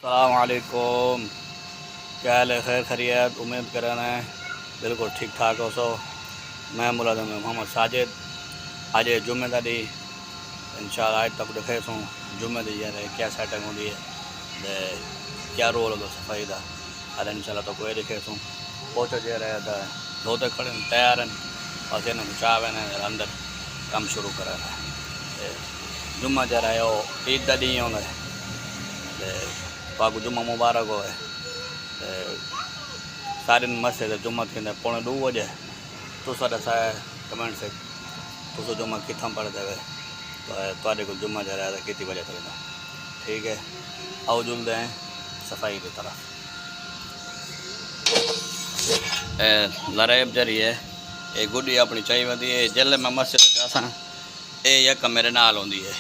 अस्सलामुअलैकुम। क्या हाल है? खैर खैरियत, उम्मीद कर रहे हैं बिल्कुल ठीक ठाक हो। सो मैं मुलाजम मोहम्मद साजिद। आज जुम्मे का डी इंशाल्लाह आज तक दिखे सूँ जुम्मे दी यार क्या सेटिंग होती है, क्या रोल होता सफाई का। अरे इंशाल्लाह तो कोई दिखे सूँ पोचो जे रहे धोते खड़े तैयार हैं और इन्हें चाह वेने अंदर कम शुरू करें। जुम्मा जरा है ईद का डी होंगे पाक जुम्मा मुबारक हो। सारे मस्जिद जुम्मा थी 1:45 बजे तो सारे कमेंट से तुम जुम्मा कितना पढ़ देवे तो को जुम्मा जरा कितनी बजे तक। ठीक है, आओ जुलते हैं सफाई की तरफ। लरेब जरी है ये गुड्डी अपनी चाहिए होती है जेल मैं मस्जिद असा ये यका मेरे नाल होंगी है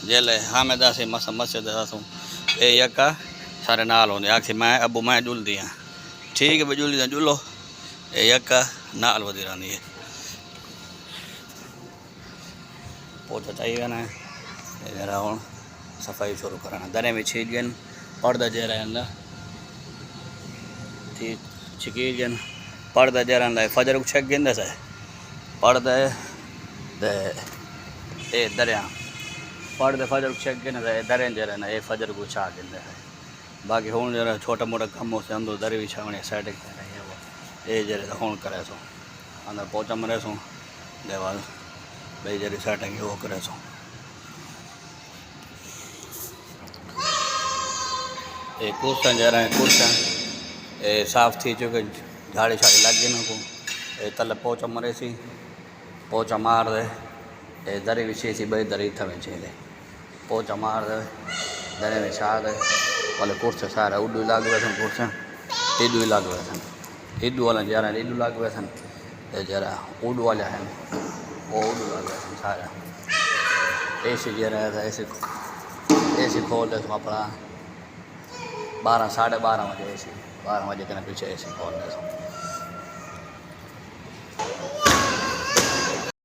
जेल हाँ मैं दस मस्जिद दसूँ ये यका सारे नाल होंगे आखिर मैं अबू मैं जुलती हाँ। ठीक है भाई जुलती जुलो ये यका नाल वधी रही है। पोचा चाहिए ना जरा हूँ सफाई शुरू करना दरे में छीजन पर्दा जरा ठीक छिकीजन पर्दा जरा फजर को छक गिंद से पर्दा ए दरिया पर्दे फजर को छक गिन दरे जरा ये फजर को छा गिंद है। बाकी हूँ जरा छोटा मोटा कम से अंदर दरी बिछावनी सेटिंग ये जरे हूँ करे सो अंदर पोचा मरे सो देवाल भाई जरी सेटिंग वो करे सो। ये कुर्सा जरा कुर्सा ये साफ थी चुके झाड़ी शाड़ी लग गई ना को ये तले पोचा मरे सी पोचा मार दे ये दरी बिछी सी भाई दरी थवे चाहिए पोचा मार दे दरे में छा दे वाले कुर्से सारा उडू लाग गए सन कुर्से ईदू लाग गए सन ईदू वाला जरा ईदू लाग गए सन जरा उडू वाले हैं वो उडू लाग गए सन सारा एसी जरा था एसी खोल दे सो अपना 12 साढ़े 12 बजे एसी 12 बजे के पीछे एसी खोल दे सो